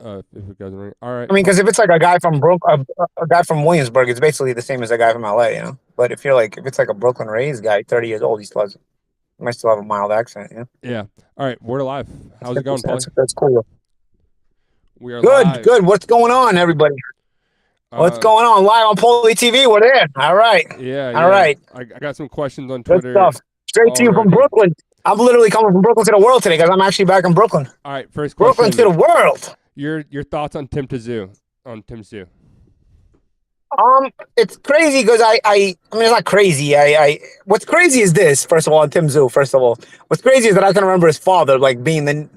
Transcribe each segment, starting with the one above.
If it goes right. All right. I mean, because if it's like a guy from a guy from Williamsburg, it's basically the same as a guy from LA, you know. But if it's like a Brooklyn raised guy, 30 years old, he might still have a mild accent, you know. Yeah. All right. We're live. How's it going, Paulie? That's cool. We are Good, live. good. What's going on, everybody? What's Um. going on? Live on Paulie TV. We're there. All right, Yeah. all Yeah. right. I got some questions on Good Twitter stuff. Straight to you from already. Brooklyn. I'm literally coming from Brooklyn to the world today because I'm actually back in Brooklyn. All right. First Brooklyn to the question. world. Your thoughts on Tim Tsyzu? On Tim Tszyu? It's crazy because I mean, it's not crazy. What's crazy is this. First of all, on Tim Tszyu. First of all, what's crazy is that I can remember his father like being the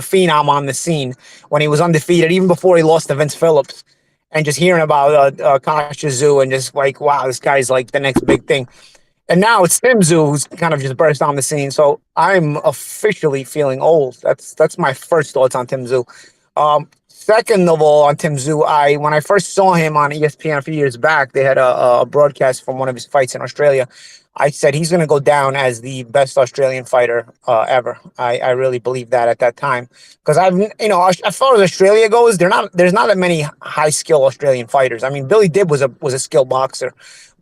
phenom on the scene when he was undefeated, even before he lost to Vince Phillips, and just hearing about Tsyzu and just like, wow, this guy's like the next big thing. And now it's Tim Tszyu who's kind of just burst on the scene. So I'm officially feeling old. That's my first thoughts on Tim Tszyu. Second of all, on Tim Tszyu, when I first saw him on ESPN a few years back, they had a broadcast from one of his fights in Australia. I said he's going to go down as the best Australian fighter ever. I really believe that at that time because as far as Australia goes, there's not that many high skill Australian fighters. I mean, Billy Dibb was a skilled boxer,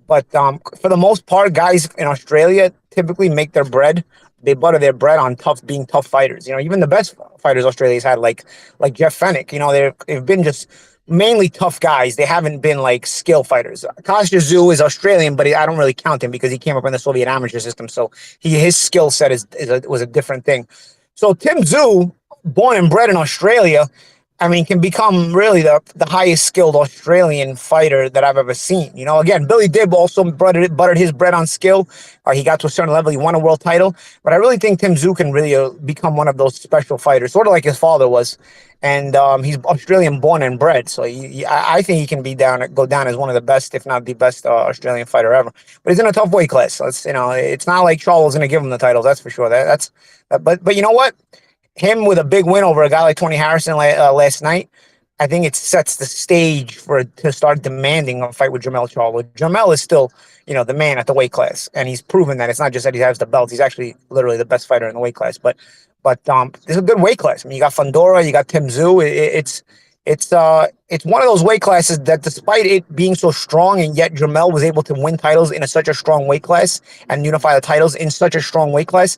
but for the most part, guys in Australia typically make their bread. They butter their bread on being tough fighters. You know, even the best fighters Australia's had, like Jeff Fennick. You know, they've been just mainly tough guys. They haven't been like skill fighters. Tsyzu is Australian, but I don't really count him because he came up in the Soviet amateur system. So his skill set was a different thing. So Tim Tszyu, born and bred in Australia, I mean, can become really the highest skilled Australian fighter that I've ever seen. You know, again, Billy Dibb also buttered his bread on skill. He got to a certain level, he won a world title. But I really think Tim Tszyu can really become one of those special fighters, sort of like his father was. And he's Australian born and bred, so I think he can go down as one of the best, if not the best, Australian fighter ever. But he's in a tough weight class. So it's not like Charles going to give him the titles. That's for sure. But you know what? Him with a big win over a guy like Tony Harrison last night, I think it sets the stage to start demanding a fight with Jermell Charlo. Jermell is still, the man at the weight class, and he's proven that it's not just that he has the belt; he's actually literally the best fighter in the weight class. But it's a good weight class. I mean, you got Fundora, you got Tim Tszyu. It's one of those weight classes that, despite it being so strong, and yet Jermell was able to win titles in such a strong weight class and unify the titles in such a strong weight class.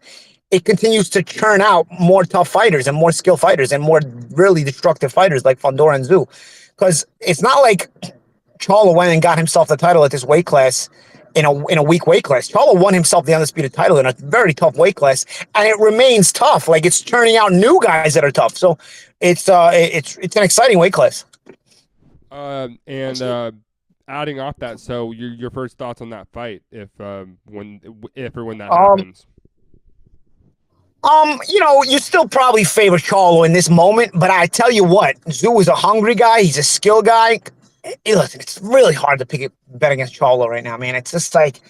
It continues to churn out more tough fighters and more skilled fighters and more really destructive fighters like Fundora and Tszyu. Because it's not like Charlo went and got himself the title at this weight class in a weak weight class. Charlo won himself the undisputed title in a very tough weight class, and it remains tough. Like, it's churning out new guys that are tough. So it's an exciting weight class. And adding off that, so your first thoughts on that fight, if or when that happens. You still probably favor Charlo in this moment, but I tell you what, Tszyu is a hungry guy. He's a skill guy. Listen, it's really hard to bet against Charlo right now, man. It's just like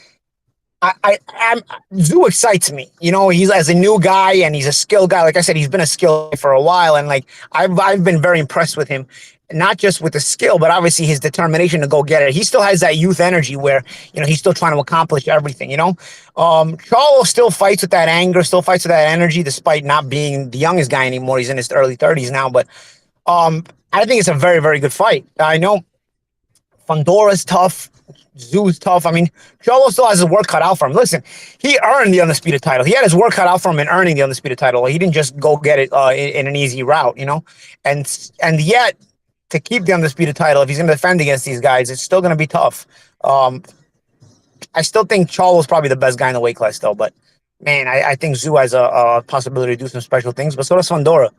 Tszyu excites me. You know, he's as a new guy and he's a skill guy. Like I said, he's been a skill for a while, and like I've been very impressed with him. Not just with the skill, but obviously his determination to go get it. He still has that youth energy where, he's still trying to accomplish everything, Charlo still fights with that anger, still fights with that energy, despite not being the youngest guy anymore. He's in his early 30s now, but I think it's a very, very good fight. I know Fundora's tough. Tszyu's tough. I mean, Charlo still has his work cut out for him. Listen, he earned the undisputed title. He had his work cut out for him in earning the undisputed title. He didn't just go get it in an easy route, and yet, to keep the undisputed title, if he's going to defend against these guys, it's still going to be tough. I still think Charlo's probably the best guy in the weight class, though. But, man, I think Tszyu has a possibility to do some special things. But so does Fundora.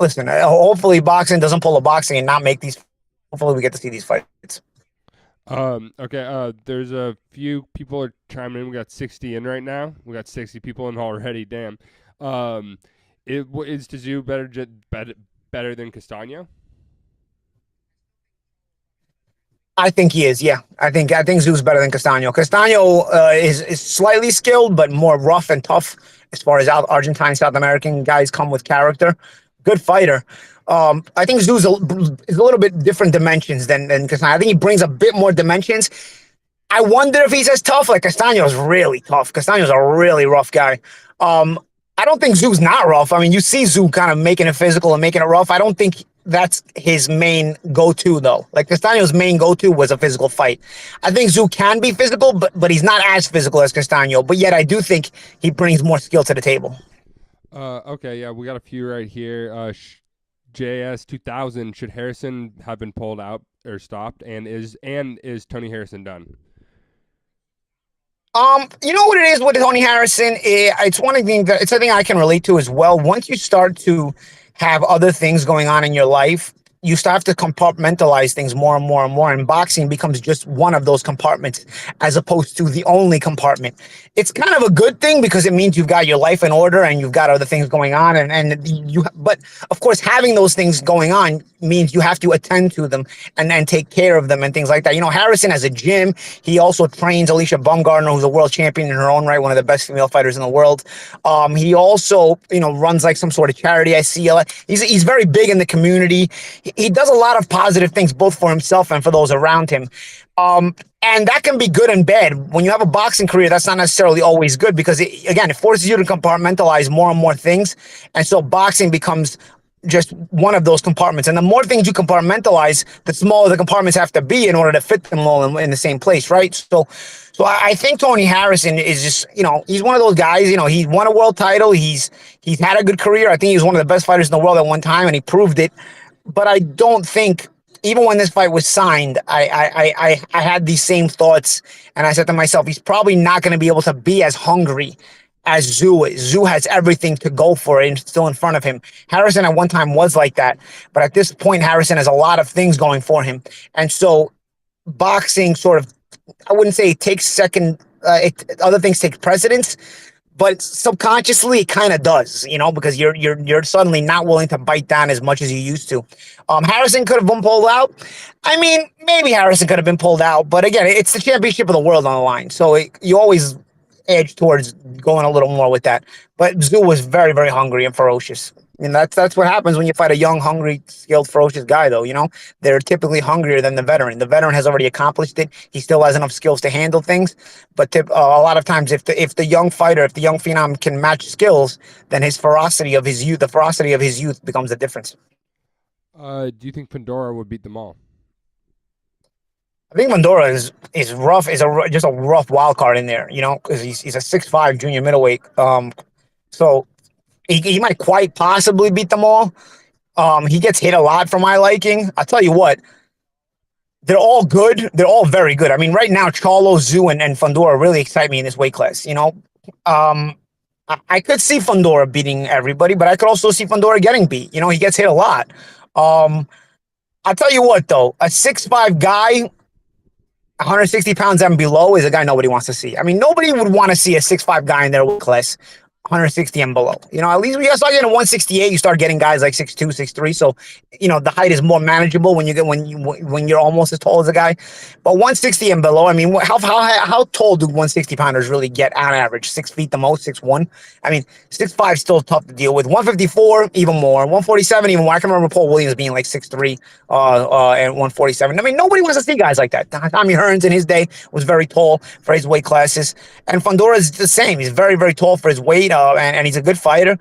Listen, hopefully boxing doesn't pull a boxing and not make these. Hopefully we get to see these fights. Okay. There's a few people are chiming in. We got 60 in right now. We got 60 people in already. Damn. Is Tszyu better than Castano? I think he is. Yeah, I think Tszyu's better than Castano. Castano is slightly skilled, but more rough and tough as far as Argentine, South American guys come with character. Good fighter. I think Tszyu is a little bit different dimensions than Castano. I think he brings a bit more dimensions. I wonder if he's as tough. Like, Castano's really tough. Castano's a really rough guy. I don't think Tszyu's not rough. I mean, you see Tszyu kind of making it physical and making it rough. I don't think that's his main go-to though. Like Castaño's main go-to was a physical fight. I think Tszyu can be physical, but he's not as physical as Castaño. But yet I do think he brings more skill to the table. Okay, yeah, we got a few right here. JS 2000. Should Harrison have been pulled out or stopped? And is Tony Harrison done? You know what it is with Tony Harrison? It's one thing that it's something I can relate to as well. Once you start to have other things going on in your life, you start to compartmentalize things more and more and more, and boxing becomes just one of those compartments as opposed to the only compartment. It's kind of a good thing because it means you've got your life in order and you've got other things going on, but of course having those things going on means you have to attend to them and then take care of them and things like that. You know, Harrison has a gym. He also trains Alicia Baumgartner, who's a world champion in her own right, one of the best female fighters in the world. He also, runs like some sort of charity. I see he's very big in the community. He does a lot of positive things, both for himself and for those around him. And that can be good and bad. When you have a boxing career, that's not necessarily always good because, it forces you to compartmentalize more and more things. And so boxing becomes just one of those compartments. And the more things you compartmentalize, the smaller the compartments have to be in order to fit them all in the same place, right? So I think Tony Harrison is just, he's one of those guys, he won a world title. He's had a good career. I think he was one of the best fighters in the world at one time, and he proved it. But I don't think, even when this fight was signed, I had these same thoughts, and I said to myself, he's probably not going to be able to be as hungry as Tszyu is. Tszyu has everything to go for it and still in front of him. Harrison at one time was like that, but at this point, Harrison has a lot of things going for him. And so boxing sort of, I wouldn't say it takes second, other things take precedence, but subconsciously it kind of does, because you're suddenly not willing to bite down as much as you used to. Harrison could have been pulled out. I mean, maybe Harrison could have been pulled out, but again, it's the championship of the world on the line, so you always edge towards going a little more with that. But Tszyu was very, very hungry and ferocious. And that's what happens when you fight a young, hungry, skilled, ferocious guy, though. They're typically hungrier than the veteran. The veteran has already accomplished it. He still has enough skills to handle things. But a lot of times, if the young fighter, if the young phenom can match skills, then the ferocity of his youth becomes the difference. Do you think Pandora would beat them all? I think Pandora is rough. Just a rough wild card in there, because he's a 6'5" junior middleweight. So he might quite possibly beat them all. He gets hit a lot for my liking. I'll tell you what, they're all good. They're all very good. I mean, right now, Charlo, Tszyu, and Fundora really excite me in this weight class. I could see Fundora beating everybody, but I could also see Fundora getting beat. He gets hit a lot. I'll tell you what, though, a 6'5" guy, 160 pounds and below is a guy nobody wants to see. I mean, nobody would want to see a 6'5" guy in their weight class, 160 and below. At least when you start getting 168, you start getting guys like 6'2", 6'3". So, the height is more manageable when you're almost as tall as a guy. But 160 and below, I mean, how tall do 160 pounders really get on average? 6 feet the most, 6'1". I mean, 6'5" is still tough to deal with. 154, even more. 147, even more. I can remember Paul Williams being like 6'3", and 147. I mean, nobody wants to see guys like that. Tommy Hearns in his day was very tall for his weight classes, and Fundora is the same. He's very, very tall for his weight, and he's a good fighter.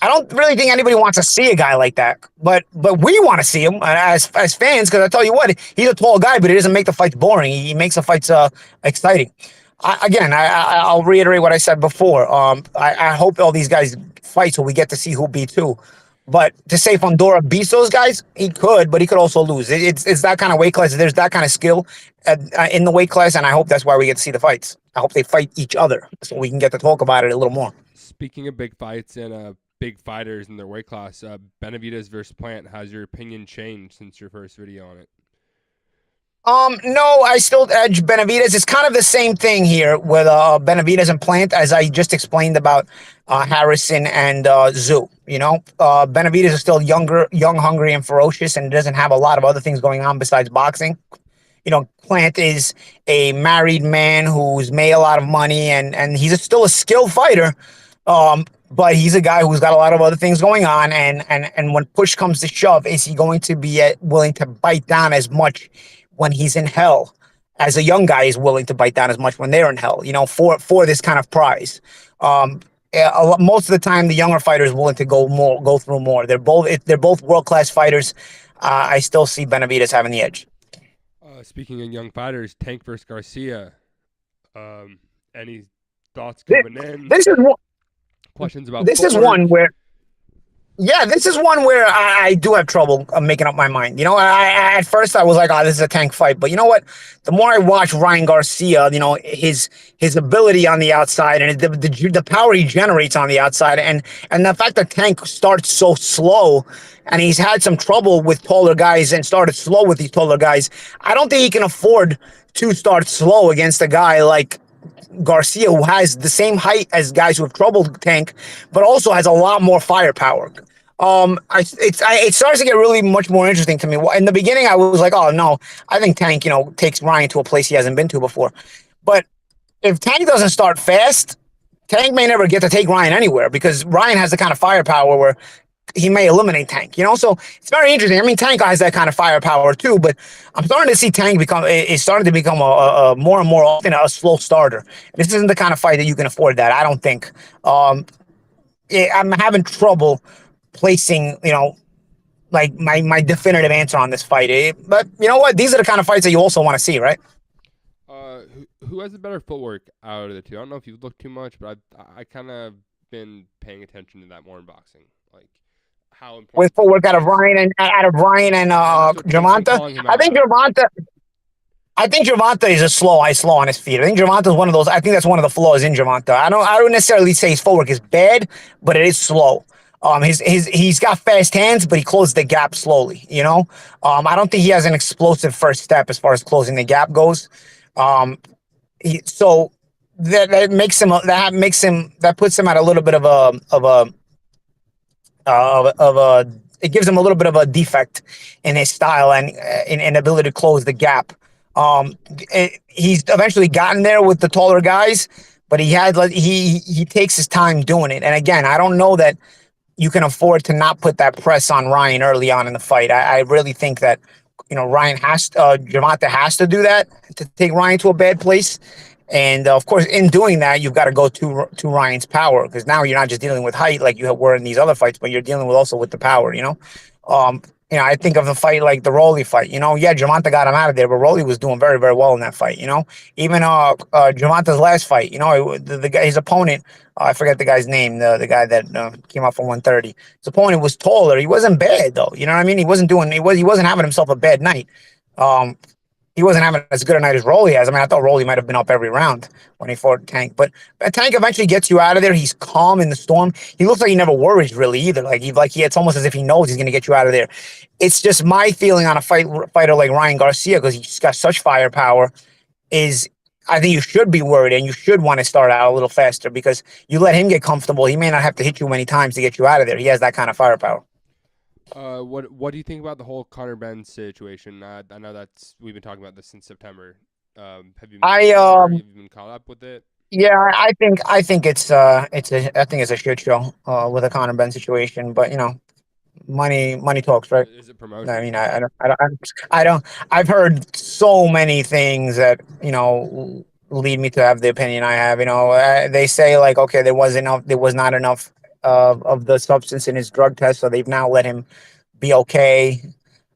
I don't really think anybody wants to see a guy like that, but we want to see him as fans, because I tell you what, he's a tall guy, but it doesn't make the fights boring. He makes the fights exciting. I'll reiterate what I said before. I hope all these guys fight so we get to see who beats who. But to say Fundora beats those guys, he could, but he could also lose. It's that kind of weight class. There's that kind of skill in the weight class, and I hope that's why we get to see the fights. I hope they fight each other so we can get to talk about it a little more. Speaking of big fights and big fighters in their weight class, Benavidez versus Plant, has your opinion changed since your first video on it? No, I still edge Benavidez. It's kind of the same thing here with Benavidez and Plant, as I just explained about Harrison and Tszyu. Benavidez is still young, hungry, and ferocious, and doesn't have a lot of other things going on besides boxing. Plant is a married man who's made a lot of money, and he's still a skilled fighter. But he's a guy who's got a lot of other things going on, and when push comes to shove, is he going to be willing to bite down as much when he's in hell as a young guy is willing to bite down as much when they're in hell, for this kind of prize? most of the time the younger fighters willing to go through more. They're both world class fighters. I still see Benavidez having the edge. Speaking of young fighters, Tank versus Garcia. Any thoughts This, coming in? this is one. Questions about This is footwork? one where Yeah, this is one where I do have trouble making up my mind. At first I was like, "Oh, this is a Tank fight," but you know what? The more I watch Ryan Garcia, his ability on the outside and the power he generates on the outside, and the fact that Tank starts so slow, and he's had some trouble with taller guys and started slow with these taller guys. I don't think he can afford to start slow against a guy like Garcia, who has the same height as guys who have troubled Tank, but also has a lot more firepower. It starts to get really much more interesting to me. In the beginning, I was like, "Oh no, I think Tank, takes Ryan to a place he hasn't been to before." But if Tank doesn't start fast, Tank may never get to take Ryan anywhere because Ryan has the kind of firepower where he may eliminate Tank. So it's very interesting. I mean, Tank has that kind of firepower too, but I'm starting to see Tank is starting to become a more and more often a slow starter. This isn't the kind of fight that you can afford that. I don't think. I'm having trouble placing, like my definitive answer on this fight. But you know what? These are the kind of fights that you also want to see, right? Who has the better footwork out of the two? I don't know if you've looked too much, but I kind of been paying attention to that more in boxing, like how With important footwork footwork is. out of Ryan and And that's what Tank's been Gervonta. calling him I out think on. Gervonta. I think Gervonta is a slow on his feet. I think Gervonta is one of those. I think that's one of the flaws in Gervonta. I don't necessarily say his footwork is bad, but it is slow. He's got fast hands, but he closes the gap slowly. I don't think he has an explosive first step as far as closing the gap goes. Um, so that puts him at a little bit of a it gives him a little bit of a defect in his style and in ability to close the gap. He's eventually gotten there with the taller guys, but he takes his time doing it. And again, I don't know that you can afford to not put that press on Ryan early on in the fight. I really think that Gervonta has to do that to take Ryan to a bad place. And of course, in doing that, you've got to go to Ryan's power because now you're not just dealing with height like you were in these other fights, but you're dealing with also with the power. Um, I think of the fight like the Rolly fight. Yeah, Gervonta got him out of there, but Rolly was doing very, very well in that fight. Even Gervonta's last fight. The guy, his opponent, I forget the guy's name, the guy that came out from 130. His opponent was taller. He wasn't bad though. You know what I mean? He wasn't having himself a bad night. Um, he wasn't having as good a night as Rolly has. I mean, I thought Rolly might have been up every round when he fought Tank, but Tank eventually gets you out of there. He's calm in the storm. He looks like he never worries really either. It's almost as if he knows he's going to get you out of there. It's just my feeling on a fighter like Ryan Garcia, because he's got such firepower, is I think you should be worried and you should want to start out a little faster because you let him get comfortable. He may not have to hit you many times to get you out of there. He has that kind of firepower. What do you think about the whole Conor Benn situation? I know we've been talking about this since September. Have you been I familiar? Have you been caught up with it? Yeah, I think it's a shit show with a Conor Benn situation, but money talks, right? Is it I promotion? mean, I don't. I've heard so many things that lead me to have the opinion I have. They say like, okay, there was not enough of the substance in his drug test, so they've now let him be okay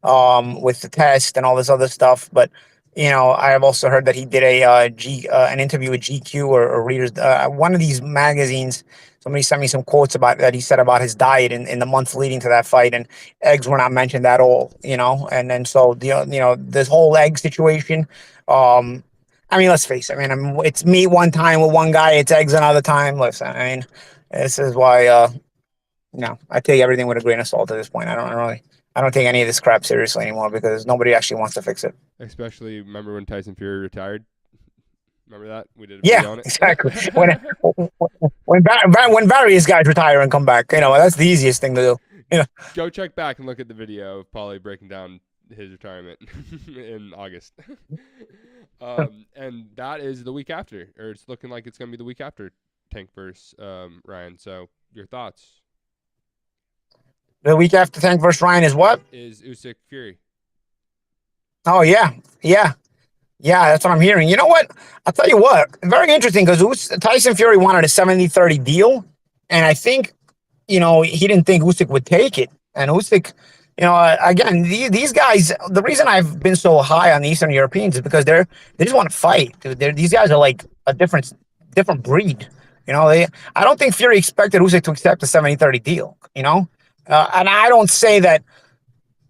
with the test and all this other stuff. But I have also heard that he did an interview with GQ or Readers, one of these magazines. Somebody sent me some quotes about that he said about his diet in the months leading to that fight, and eggs were not mentioned at all. And then so this whole egg situation. I mean, let's face it. It's meat one time with one guy, it's eggs another time. Listen, this is why I take everything with a grain of salt at this point. I don't take any of this crap seriously anymore because nobody actually wants to fix it. Especially remember when Tyson Fury retired? Remember that we did a Yeah, video on it. exactly. When various guys retire and come back, that's the easiest thing to do. Go check back and look at the video of Paulie breaking down his retirement in August. And that is the week after, or it's looking like it's going to be the week after Tank versus Ryan. So your thoughts? The week after Tank versus Ryan is what? Is Usyk Fury. Oh yeah, yeah. Yeah, that's what I'm hearing. You know what? I'll tell you what. Very interesting because Tyson Fury wanted a 70-30 deal. And I think, he didn't think Usyk would take it. And Usyk, again, these guys. The reason I've been so high on the Eastern Europeans is because they just want to fight. These guys are like a different breed. I don't think Fury expected Usyk to accept a 70-30 deal. And I don't say that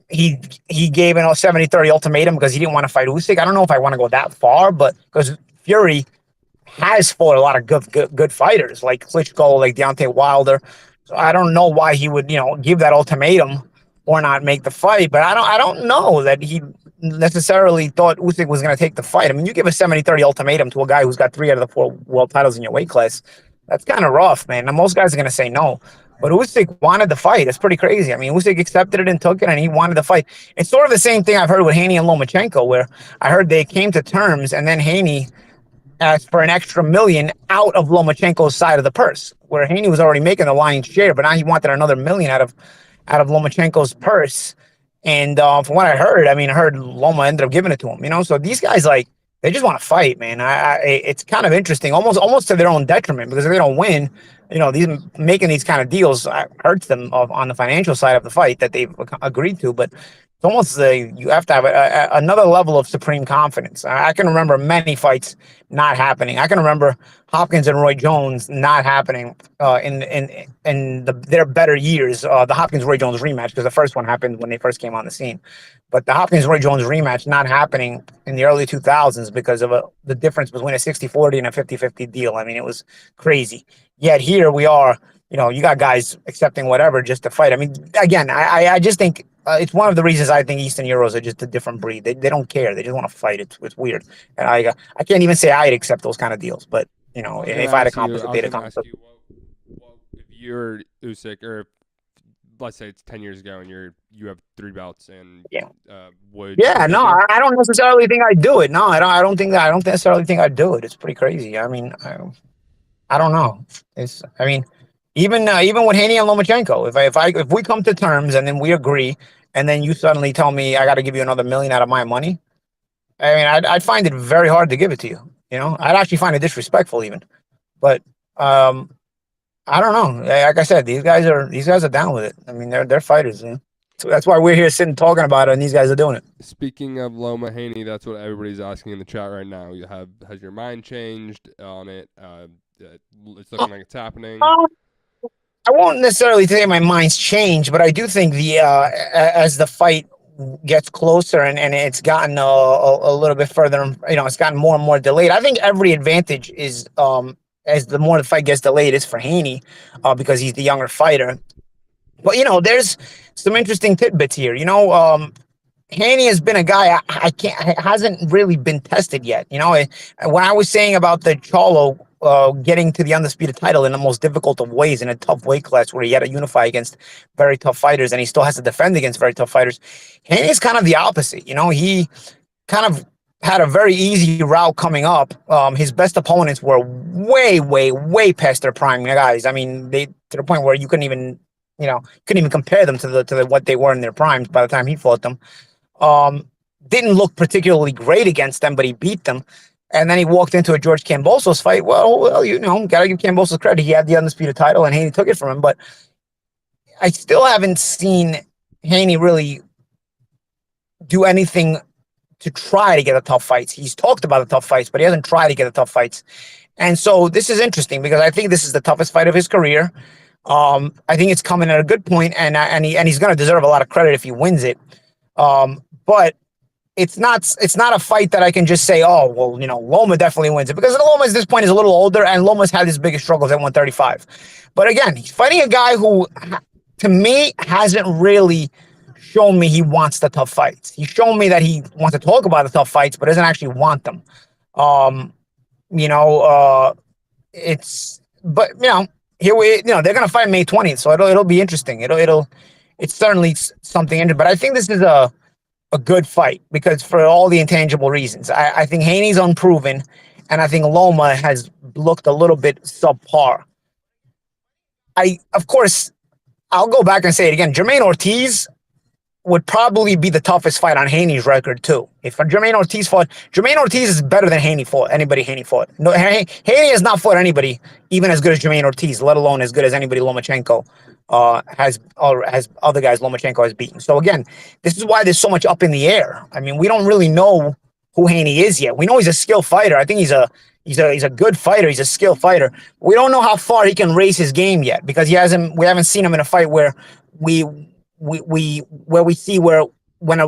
he he gave an 70-30 ultimatum because he didn't want to fight Usyk. I don't know if I want to go that far, but because Fury has fought a lot of good fighters like Klitschko, like Deontay Wilder. So I don't know why he would, give that ultimatum or not make the fight. But I don't know that he necessarily thought Usyk was going to take the fight. I mean, you give a 70-30 ultimatum to a guy who's got 3 out of the 4 world titles in your weight class. That's kind of rough, man. And most guys are going to say no. But Usyk wanted the fight. It's pretty crazy. I mean, Usyk accepted it and took it, and he wanted the fight. It's sort of the same thing I've heard with Haney and Lomachenko, where I heard they came to terms, and then Haney asked for an extra million out of Lomachenko's side of the purse, where Haney was already making the lion's share, but now he wanted another million out of Lomachenko's purse. And from what I heard, I heard Loma ended up giving it to him. So these guys they just want to fight, man. It's kind of interesting, almost to their own detriment, because if they don't win, these making these kind of deals hurts them on the financial side of the fight that they've agreed to, but it's almost you have to have another level of supreme confidence. I can remember many fights not happening. I can remember Hopkins and Roy Jones not happening in their better years. The Hopkins Roy Jones rematch, because the first one happened when they first came on the scene, but the Hopkins Roy Jones rematch not happening in the early 2000s because of the difference between a 60-40 and a 50-50 deal. It was crazy. Yet here we are. You got guys accepting whatever just to fight. Again, I just think it's one of the reasons I think Eastern Euros are just a different breed. They don't care. They just want to fight. It's weird. And I can't even say I'd accept those kind of deals. But if I'd accomplish what they'd accomplish. If you're Usyk, or if, let's say it's 10 years ago and you have 3 belts, and Yeah. would Yeah, no, I don't necessarily think I'd do it. No, I don't think that. I don't necessarily think I'd do it. It's pretty crazy. I don't know. Even with Haney and Lomachenko, if we come to terms and then we agree, and then you suddenly tell me I got to give you another million out of my money, I'd find it very hard to give it to you. I'd actually find it disrespectful even. But I don't know. Like I said, these guys are down with it. They're fighters. So that's why we're here sitting talking about it, and these guys are doing it. Speaking of Loma Haney, that's what everybody's asking in the chat right now. Has your mind changed on it? It's looking like it's happening. I won't necessarily say my mind's changed, but I do think as the fight gets closer and it's gotten a little bit further, it's gotten more and more delayed. I think every advantage is as the more the fight gets delayed is for Haney, because he's the younger fighter. But there's some interesting tidbits here. Haney has been a guy hasn't really been tested yet. When I was saying about the Charlo getting to the undisputed title in the most difficult of ways, in a tough weight class where he had to unify against very tough fighters, and he still has to defend against very tough fighters, Haney's kind of the opposite. He kind of had a very easy route coming up. His best opponents were way, way, way past their prime guys. They to the point where you couldn't even compare them to what they were in their primes by the time he fought them. Didn't look particularly great against them, but he beat them. And then he walked into a George Kambosos fight. Well, gotta give Kambosos credit. He had the undisputed title, and Haney took it from him. But I still haven't seen Haney really do anything to try to get the tough fights. He's talked about the tough fights, but he hasn't tried to get the tough fights. And so this is interesting because I think this is the toughest fight of his career. I think it's coming at a good point, and he's going to deserve a lot of credit if he wins it. But it's not a fight that I can just say, oh, well, Loma definitely wins it, because Loma at this point is a little older, and Loma's had his biggest struggles at 135. But again, he's fighting a guy who, to me, hasn't really shown me he wants the tough fights. He's shown me that he wants to talk about the tough fights, but doesn't actually want them. Here they're gonna fight May 20th, so it'll be interesting. It's certainly something. But I think this is a good fight because for all the intangible reasons. I think Haney's unproven, and I think Loma has looked a little bit subpar. Of course, I'll go back and say it again. Jermaine Ortiz would probably be the toughest fight on Haney's record too. If Jermaine Ortiz fought, Jermaine Ortiz is better than Haney fought. Anybody Haney fought. No, Haney has not fought anybody even as good as Jermaine Ortiz, let alone as good as anybody Lomachenko has other guys Lomachenko has beaten. So again, this is why there's so much up in the air. I mean, we don't really know who Haney is yet. We know he's a skilled fighter. I think he's a good fighter. He's a skilled fighter. We don't know how far he can raise his game yet because we haven't seen him in a fight where we see where when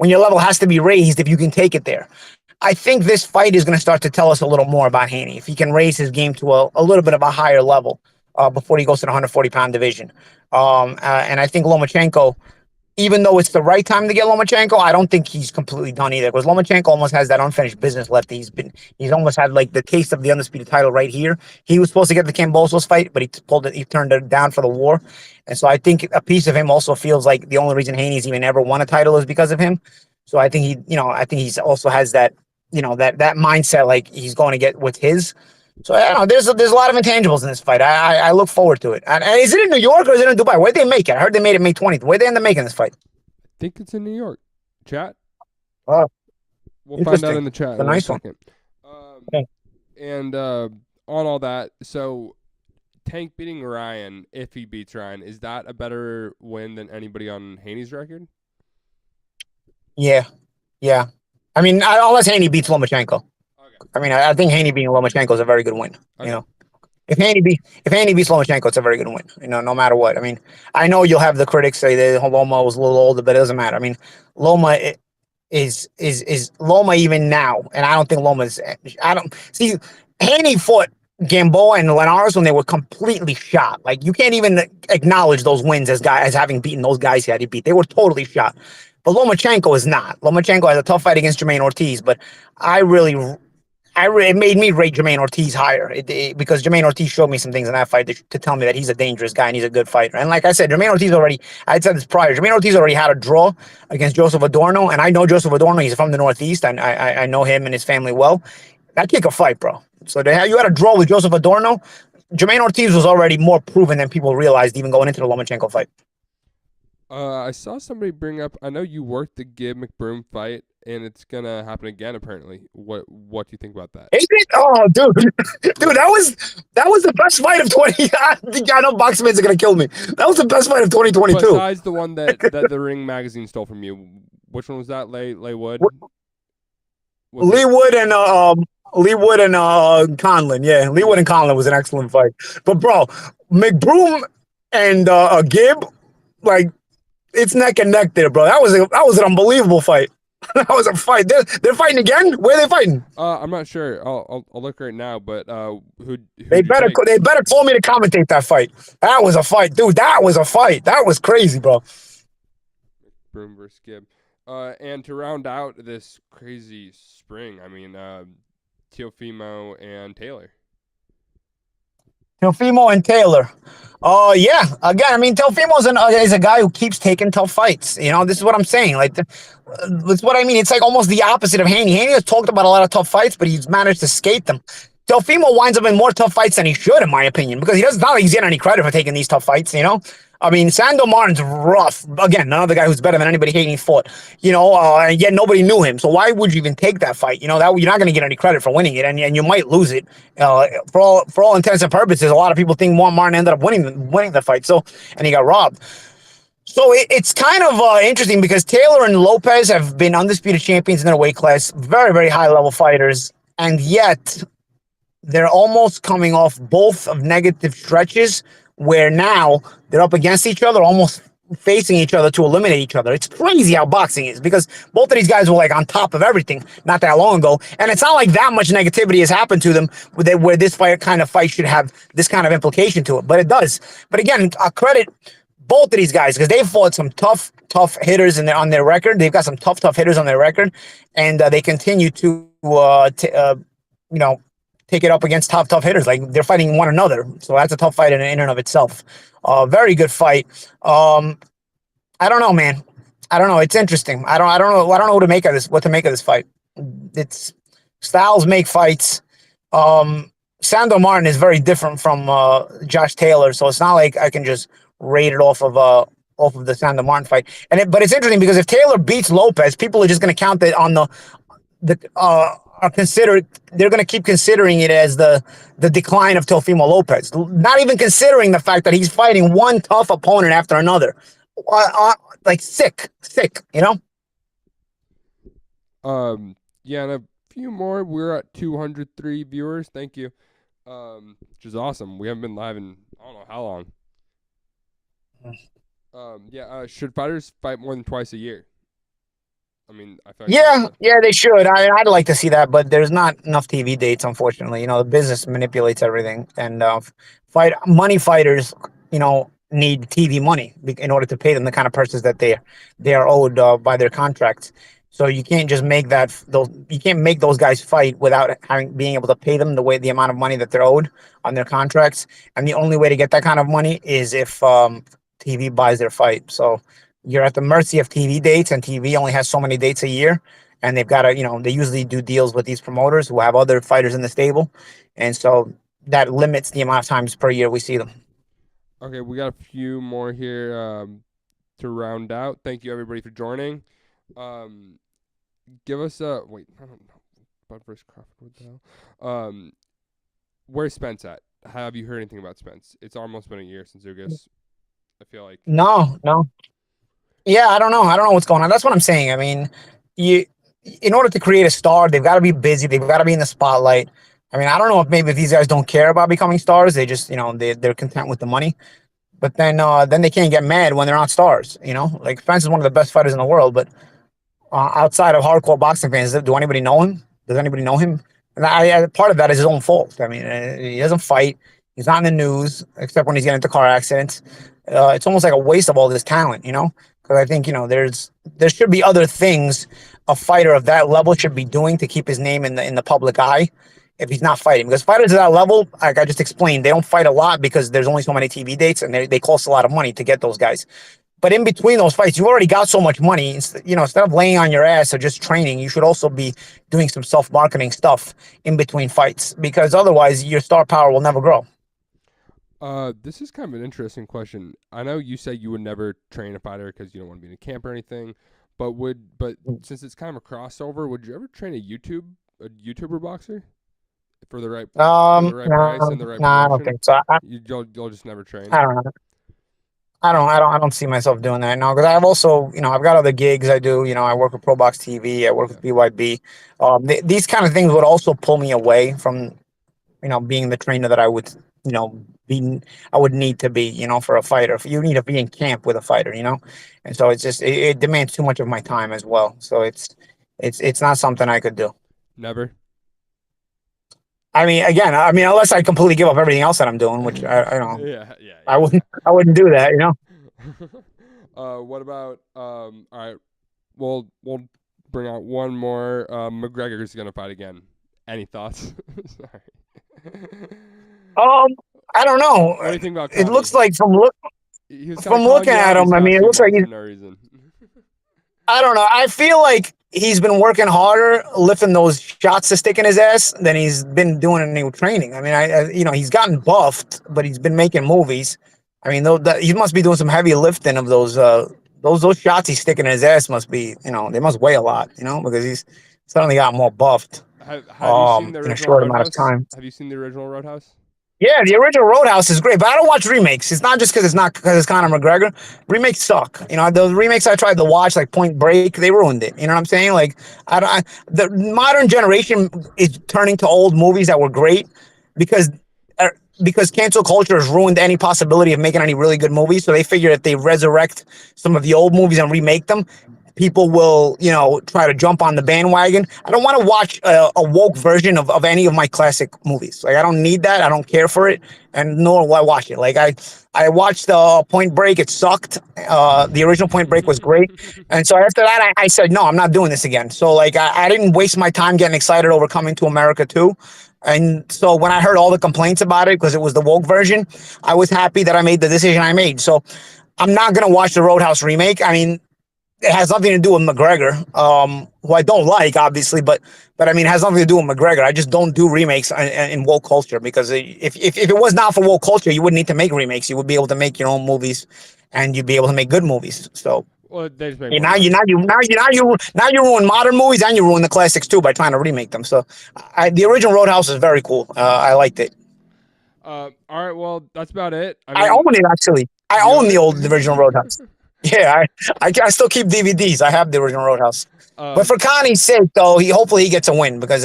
your level has to be raised if you can take it there. I think this fight is going to start to tell us a little more about Haney if he can raise his game to a little bit of a higher level before he goes to the 140-pound division. And I think Lomachenko, even though it's the right time to get Lomachenko, I don't think he's completely done either because Lomachenko almost has that unfinished business left. He's almost had like the taste of the undisputed title right here. He was supposed to get the Kambosos fight, but he turned it down for the war. And so I think a piece of him also feels like the only reason Haney's even ever won a title is because of him. So I think he's also has that, that mindset like he's going to get with his. So I don't know. There's a lot of intangibles in this fight. I look forward to it. And is it in New York or is it in Dubai? Where'd they make it? I heard they made it May 20th. Where'd they end up making this fight? I think it's in New York. Chat. We'll find out in the chat. It's a nice one. And on all that, so Tank beating Ryan, if he beats Ryan, is that a better win than anybody on Haney's record? Yeah. I mean, unless Haney beats Lomachenko. Okay. I mean, I think Haney beating Lomachenko is a very good win. Okay. If Haney beats Lomachenko, it's a very good win. No matter what. I mean, I know you'll have the critics say that Loma was a little older, but it doesn't matter. I mean, Loma is Loma even now, and I don't think Loma's. I don't see Haney fought Gamboa and Linares when they were completely shot. Like you can't even acknowledge those wins as having beaten those guys he had to beat. They were totally shot. But Lomachenko is not. Lomachenko has a tough fight against Jermaine Ortiz, but it made me rate Jermaine Ortiz higher because Jermaine Ortiz showed me some things in that fight to tell me that he's a dangerous guy and he's a good fighter. And like I said, Jermaine Ortiz I said this prior, Jermaine Ortiz already had a draw against Joseph Adorno, and I know Joseph Adorno. He's from the Northeast, and I know him and his family well. That kick a fight, bro. So you had a draw with Joseph Adorno. Jermaine Ortiz was already more proven than people realized even going into the Lomachenko fight. I saw somebody bring up, I know you worked the Gib McBroom fight, and it's going to happen again, apparently. What do you think about that? Is it? Oh, dude. Dude, that was the best fight of 20. I know boxing fans are going to kill me. That was the best fight of 2022. Besides the one that the Ring magazine stole from you, which one was that? Leigh Wood? Leigh Wood and Conlon. Yeah, Leigh Wood and Conlon was an excellent fight. But, bro, McBroom and Gib, like, it's neck and neck there, bro. That was an unbelievable fight. That was a fight. They're fighting again. Where are they fighting? I'm not sure. I'll look right now. But who they better call me to commentate that fight. That was a fight, dude. That was a fight. That was crazy, bro. Broom versus Gib. And to round out this crazy spring, I mean, Teofimo and Taylor. Teofimo and Taylor. Yeah. Again, I mean, Teofimo is a guy who keeps taking tough fights. This is what I'm saying. Like, that's what I mean. It's like almost the opposite of Haney. Haney has talked about a lot of tough fights, but he's managed to skate them. Teofimo winds up in more tough fights than he should, in my opinion, because not like he's getting any credit for taking these tough fights, I mean, Sando Martin's rough. Again, another guy who's better than anybody Haney fought, and yet nobody knew him. So why would you even take that fight? That you're not going to get any credit for winning it, and you might lose it. For all intents and purposes, a lot of people think Martin ended up winning the fight. So, and he got robbed. So it's kind of interesting because Taylor and Lopez have been undisputed champions in their weight class, very, very high level fighters, and yet they're almost coming off both of negative stretches where now they're up against each other, almost facing each other to eliminate each other. It's crazy how boxing is because both of these guys were like on top of everything not that long ago. And it's not like that much negativity has happened to them where this fight should have this kind of implication to it, but it does. But again, I credit both of these guys because they've fought some tough hitters on their record. They've got some tough hitters on their record, and they continue to take it up against tough hitters. Like they're fighting one another. So that's a tough fight in and of itself. Very good fight. I don't know, man. I don't know. It's interesting. I don't know what to make of this fight. It's styles make fights. Sando Martin is very different from Josh Taylor. So it's not like I can just rate it off of off of the Sandor Martin fight. But it's interesting because if Taylor beats Lopez, people are just going to count it on the are considered they're going to keep considering it as the decline of Teofimo Lopez, not even considering the fact that he's fighting one tough opponent after another, like sick, you know. Yeah, and a few more. We're at 203 viewers. Thank you. Which is awesome. We haven't been live in I don't know how long. Should fighters fight more than twice a year? I mean, I feel like Yeah, they should. I'd like to see that, but there's not enough TV dates, unfortunately. You know, the business manipulates everything, and money fighters, you know, need TV money in order to pay them the kind of purses that they are owed by their contracts. So you can't just make you can't make those guys fight without being able to pay them the amount of money that they're owed on their contracts. And the only way to get that kind of money is if TV buys their fight. So you're at the mercy of TV dates, and TV only has so many dates a year, and they've got to, you know, they usually do deals with these promoters who have other fighters in the stable, and so that limits the amount of times per year we see them. Okay, we got a few more here to round out. Thank you everybody for joining. Give us a wait. I don't know. Bud versus Crawford. What the hell? Where's Spence at? Have you heard anything about Spence? It's almost been a year since Ugas. I feel like no. Yeah, I don't know. I don't know what's going on. That's what I'm saying. I mean, in order to create a star, they've got to be busy. They've got to be in the spotlight. I mean, I don't know if these guys don't care about becoming stars. They just, you know, they're content with the money. But then they can't get mad when they're not stars. You know, like Spence is one of the best fighters in the world, but outside of hardcore boxing fans, do anybody know him? Does anybody know him? And part of that is his own fault. I mean, he doesn't fight. He's not in the news except when he's getting into car accidents. It's almost like a waste of all this talent, you know. Because I think, you know, there should be other things a fighter of that level should be doing to keep his name in the public eye if he's not fighting. Because fighters at that level, like I just explained, they don't fight a lot because there's only so many TV dates, and they cost a lot of money to get those guys. But in between those fights, you already got so much money. You know, instead of laying on your ass or just training, you should also be doing some self-marketing stuff in between fights, because otherwise your star power will never grow. This is kind of an interesting question. I know you said you would never train a fighter because you don't want to be in a camp or anything, but since it's kind of a crossover, would you ever train a YouTuber boxer for the right price and the right promotion? I don't think so. You'll just never train. I don't know. I don't see myself doing that now, because I've also, you know, I've got other gigs I do. You know, I work with Pro Box TV. I work with BYB. These kind of things would also pull me away from, you know, being the trainer that I would, you know, I would need to be, you know, for a fighter. You need to be in camp with a fighter, you know, and so it's just it demands too much of my time as well. So it's not something I could do. Never. I mean, again, unless I completely give up everything else that I'm doing, which I don't. Yeah. I wouldn't do that, you know. What about all right? We'll bring out one more. McGregor's gonna fight again. Any thoughts? Sorry. I don't know. What do you think about it? Looks like from looking at him, I mean, it looks like he's. No reason. I don't know. I feel like he's been working harder lifting those shots to stick in his ass than he's been doing any training. I mean, you know, he's gotten buffed, but he's been making movies. I mean, he must be doing some heavy lifting of those shots he's sticking in his ass. Must be, you know, they must weigh a lot, you know, because he's suddenly got more buffed. Have you seen the original in a short Roadhouse? amount of time. Have you seen the original Roadhouse? Yeah, the original Roadhouse is great, but I don't watch remakes. It's not just because it's Conor McGregor. Remakes suck. You know, the remakes I tried to watch, like Point Break, they ruined it. You know what I'm saying? Like, the modern generation is turning to old movies that were great because cancel culture has ruined any possibility of making any really good movies. So they figure if they resurrect some of the old movies and remake them, people will, you know, try to jump on the bandwagon. I don't want to watch a woke version of any of my classic movies. Like, I don't need that. I don't care for it, and nor will I watch it. Like, I watched Point Break. It sucked. The original Point Break was great. And so after that, I said, no, I'm not doing this again. So, like, I didn't waste my time getting excited over Coming to America 2. And so when I heard all the complaints about it, because it was the woke version, I was happy that I made the decision I made. So I'm not going to watch the Roadhouse remake. I mean, it has nothing to do with McGregor, who I don't like, obviously, but I mean, it has nothing to do with McGregor. I just don't do remakes in woke culture, because if it was not for woke culture, you wouldn't need to make remakes. You would be able to make your own movies and you'd be able to make good movies. So Well, they just make and more money. now you ruin modern movies and you ruin the classics too by trying to remake them. So the original Roadhouse is very cool. I liked it. All right. Well, that's about it. I I mean, own it actually. I you own own the it. old original Roadhouse. Yeah, I still keep DVDs. I have the original Roadhouse. But um, for Connie's sake, though, he hopefully he gets a win because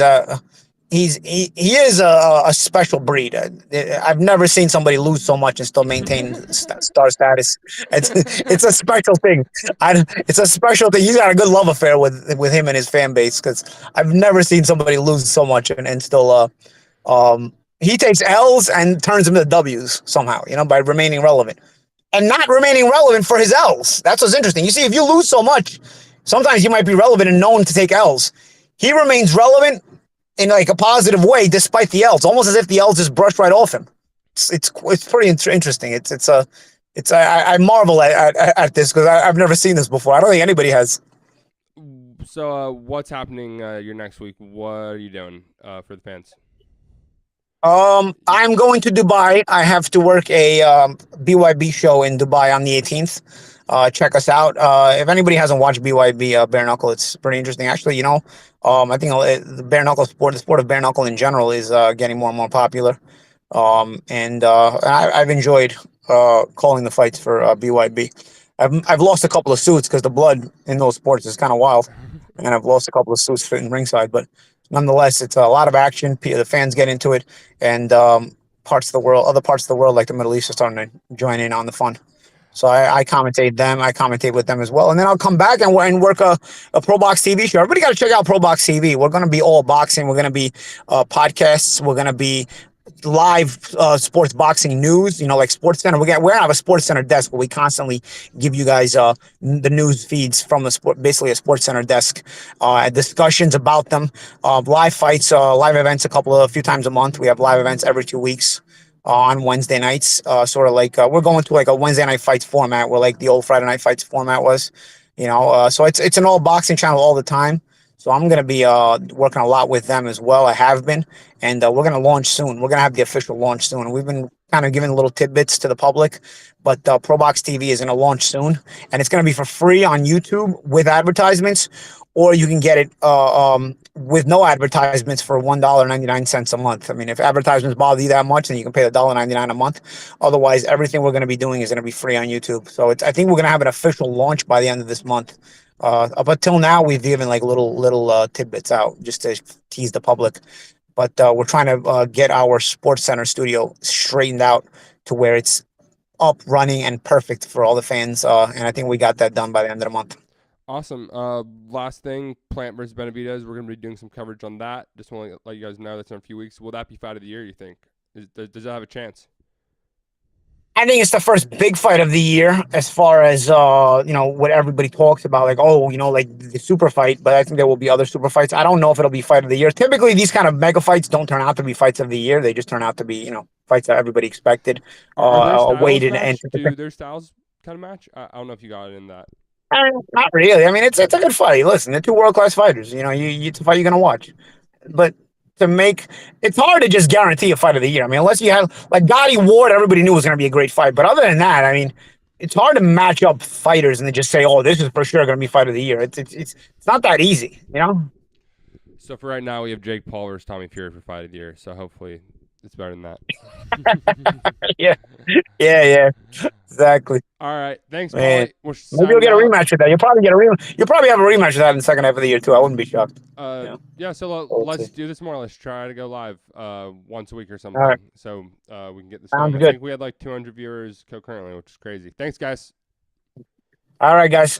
he is a special breed. I've never seen somebody lose so much and still maintain star status. It's a special thing. It's a special thing. He's got a good love affair with him and his fan base because I've never seen somebody lose so much and still he takes L's and turns them into W's somehow. By remaining relevant and not remaining relevant for his L's. That's what's interesting. You see, if you lose so much, sometimes you might be relevant and known to take L's. He remains relevant in like a positive way despite the L's, almost as if the L's just brushed right off him. It's pretty interesting. I marvel at this because I've never seen this before. I don't think anybody has. So, what's happening your next week? What are you doing for the fans? I'm going to Dubai. I have to work a BYB show in Dubai on the 18th. Check us out. If anybody hasn't watched BYB bare knuckle, it's pretty interesting. Actually, I think the bare knuckle sport, the sport of bare knuckle in general, is getting more and more popular. And I've enjoyed calling the fights for BYB. I've lost a couple of suits because the blood in those sports is kind of wild, and I've lost a couple of suits fitting ringside. But nonetheless, it's a lot of action. The fans get into it, and other parts of the world, like the Middle East, are starting to join in on the fun. So I commentate them. I commentate with them as well, and then I'll come back and work a Pro Box TV show. Everybody got to check out Pro Box TV. We're going to be all boxing. We're going to be podcasts. We're going to be live sports boxing news. Like Sports Center. We're gonna have a Sports Center desk where we constantly give you guys the news feeds from basically a Sports Center desk, discussions about them, live fights, live events a few times a month. We have live events every 2 weeks. On Wednesday nights, sort of like we're going to like a Wednesday night fights format, where like the old Friday night fights format was, so it's an all boxing channel all the time. So I'm going to be working a lot with them as well. I have been, and we're going to launch soon. We're going to have the official launch soon. We've been kind of giving little tidbits to the public, but ProBox TV is going to launch soon, and it's going to be for free on YouTube with advertisements, or you can get it with no advertisements for $1.99 a month. I mean, if advertisements bother you that much, then you can pay the $1.99 a month. Otherwise, everything we're going to be doing is going to be free on YouTube. So I think we're going to have an official launch by the end of this month. Up until now, we've given like little tidbits out just to tease the public, but we're trying to get our Sports Center studio straightened out to where it's up, running, and perfect for all the fans. And I think we got that done by the end of the month. Awesome. Last thing, Plant versus Benavidez. We're gonna be doing some coverage on that. Just want to let you guys know that's in a few weeks. Will that be fight of the year? You think? Does that have a chance? I think it's the first big fight of the year as far as what everybody talks about, like, like the super fight, but I think there will be other super fights. I don't know if it'll be fight of the year. Typically these kind of mega fights don't turn out to be fights of the year. They just turn out to be, fights that everybody expected, Are their styles waited match? and Do their styles kind of match? I don't know if you got it in that. not really. I mean, it's a good fight. Listen, they're two world class fighters. It's a fight you're gonna watch. But it's hard to just guarantee a fight of the year. I mean, unless you have like Gotti Ward, everybody knew was going to be a great fight. But other than that, I mean, it's hard to match up fighters and then just say, "Oh, this is for sure going to be fight of the year." It's not that easy. So for right now, we have Jake Paul versus Tommy Fury for fight of the year. So hopefully, it's better than that. yeah, exactly. All right, thanks, Man. Paulie. We'll Maybe you'll get a out. rematch with that. You'll probably get a rematch. You'll probably have a rematch with that in the second half of the year too. I wouldn't be shocked. Yeah. So let's do this more. Let's try to go live once a week or something, right. so we can get this Sounds going. good. I think we had like 200 viewers concurrently, which is crazy. Thanks, guys. All right, guys.